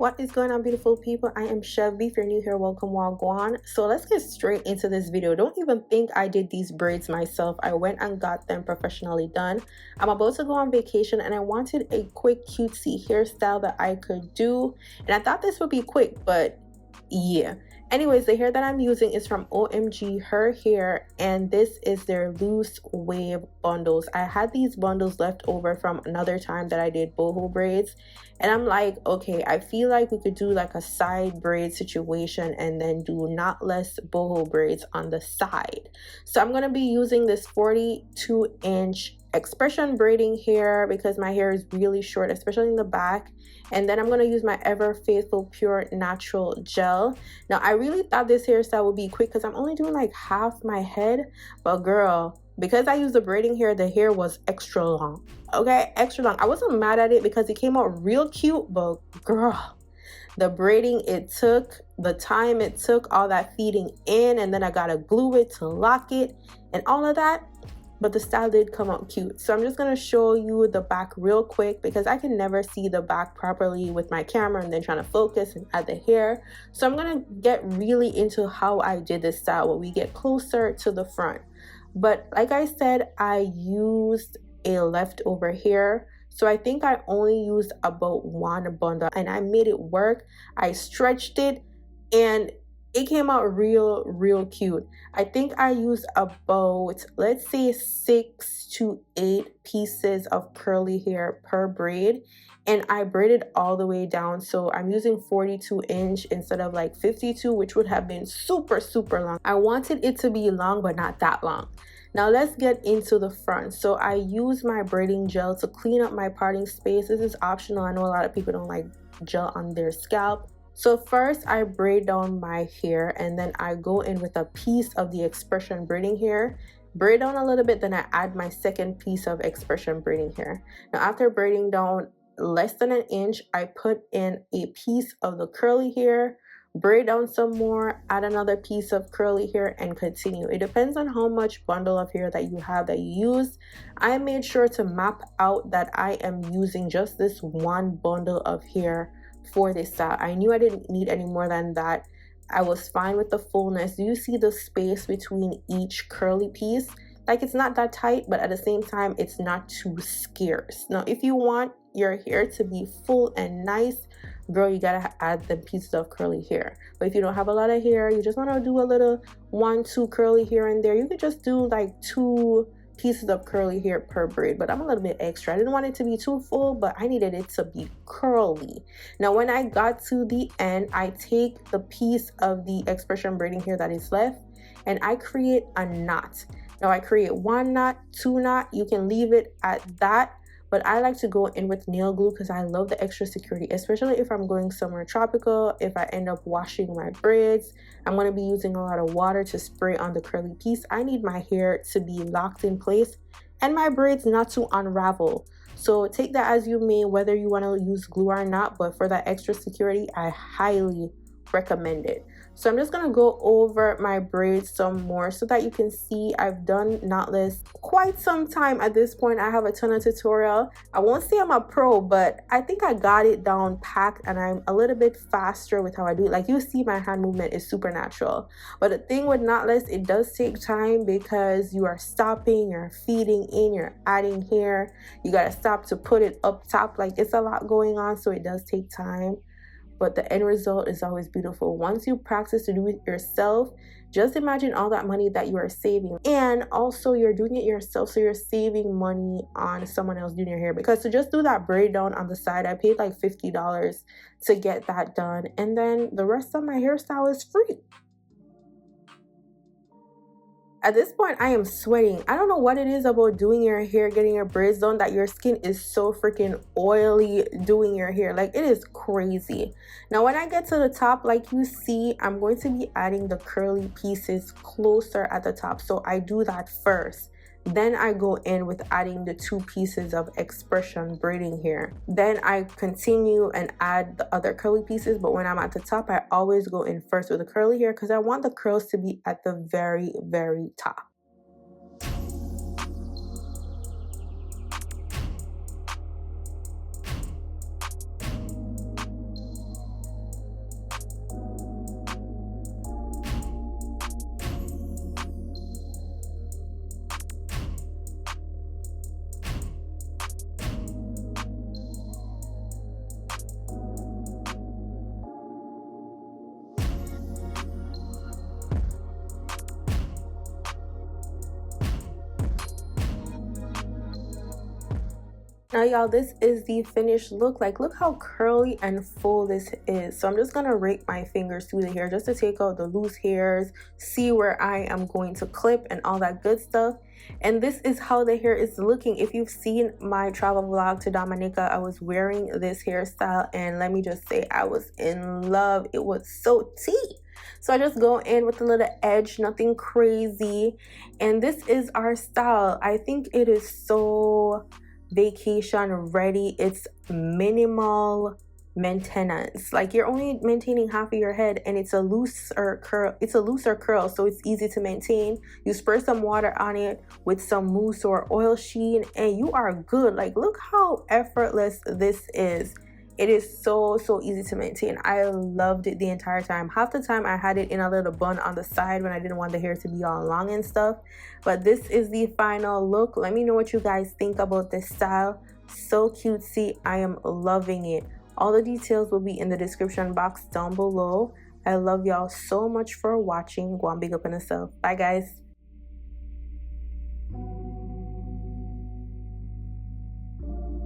What is going on, beautiful people? I am Chevy. If you're new here, welcome, GWAN. So let's get straight into this video. Don't even think I did these braids myself. I went and got them professionally done. I'm about to go on vacation and I wanted a quick cutesy hairstyle that I could do, and I thought this would be quick, but yeah. Anyways, the hair that I'm using is from OMG Her Hair, and this is their loose wave bundles. I had these bundles left over from another time that I did boho braids, and I'm like, okay, I feel like we could do like a side braid situation and then do knotless boho braids on the side. So I'm going to be using this 42-inch expression braiding hair because my hair is really short, especially in the back. And then I'm going to use my Ever Faithful Pure Natural Gel. Now, I really thought this hairstyle would be quick because I'm only doing like half my head. But girl, because I used the braiding hair, the hair was extra long. Okay, extra long. I wasn't mad at it because it came out real cute. But girl, the braiding it took, the time it took, all that feeding in. And then I got to glue it to lock it and all of that. But the style did come out cute. So I'm just going to show you the back real quick because I can never see the back properly with my camera and then trying to focus and add the hair. So I'm going to get really into how I did this style when we get closer to the front. But like I said, I used a leftover hair. So I think I only used about one bundle and I made it work. I stretched it and it came out real cute. I think I used about, let's say, 6 to 8 pieces of curly hair per braid, and I braided all the way down. So I'm using 42-inch instead of like 52, which would have been super long. I wanted it to be long, but not that long. Now let's get into the front. So I use my braiding gel to clean up my parting space. This is optional. I know a lot of people don't like gel on their scalp. So first I braid down my hair and then I go in with a piece of the expression braiding hair, braid down a little bit, then I add my second piece of expression braiding hair. Now after braiding down less than an inch, I put in a piece of the curly hair, braid down some more, add another piece of curly hair, and continue. It depends on how much bundle of hair that you have that you use. I made sure to map out that I am using just this one bundle of hair for this style. I knew I didn't need any more than that. I was fine with the fullness. Do you see the space between each curly piece? Like, it's not that tight, but at the same time it's not too scarce. Now if you want your hair to be full and nice, girl, you gotta add the pieces of curly hair. But if you don't have a lot of hair, you just want to do a little 1-2 curly here and there, you could just do like 2 pieces of curly hair per braid. But I'm a little bit extra. I didn't want it to be too full, but I needed it to be curly. Now when I got to the end, I take the piece of the expression braiding hair that is left and I create a knot. Now I create 1 knot, 2 knot. You can leave it at that, but I like to go in with nail glue because I love the extra security, especially if I'm going somewhere tropical. If I end up washing my braids, I'm going to be using a lot of water to spray on the curly piece. I need my hair to be locked in place and my braids not to unravel. So take that as you may, whether you want to use glue or not, but for that extra security, I highly recommend it. So I'm just going to go over my braids some more so that you can see I've done knotless quite some time at this point. I have a ton of tutorial. I won't say I'm a pro, but I think I got it down packed and I'm a little bit faster with how I do it. Like you see, my hand movement is super natural. But the thing with knotless, it does take time because you are stopping, you're feeding in, you're adding hair. You got to stop to put it up top. Like it's a lot going on, so it does take time. But the end result is always beautiful. Once you practice to do it yourself, just imagine all that money that you are saving. And also you're doing it yourself, so you're saving money on someone else doing your hair. Because to just do that braid down on the side, I paid like $50 to get that done. And then the rest of my hairstyle is free. At this point, I am sweating. I don't know what it is about doing your hair, getting your braids done, that your skin is so freaking oily doing your hair. Like, it is crazy. Now, when I get to the top, like you see, I'm going to be adding the curly pieces closer at the top. So I do that first. Then I go in with adding the 2 pieces of expression braiding hair. Then I continue and add the other curly pieces. But when I'm at the top, I always go in first with the curly hair because I want the curls to be at the very top. Now y'all, this is the finished look. Like, look how curly and full this is. So I'm just gonna rake my fingers through the hair just to take out the loose hairs, see where I am going to clip and all that good stuff. And this is how the hair is looking. If you've seen my travel vlog to Dominica, I was wearing this hairstyle and let me just say I was in love. It was so tea. So I just go in with a little edge, nothing crazy. And this is our style. I think it is so vacation ready. It's minimal maintenance. Like, you're only maintaining half of your head and it's a looser curl, so it's easy to maintain. You spray some water on it with some mousse or oil sheen and you are good. Like, look how effortless this is. It is so easy to maintain. I loved it the entire time. Half the time I had it in a little bun on the side when I didn't want the hair to be all long and stuff. But this is the final look. Let me know what you guys think about this style. So cutesy. I am loving it. All the details will be in the description box down below. I love y'all so much for watching. Go on, big up on yourself. Bye guys.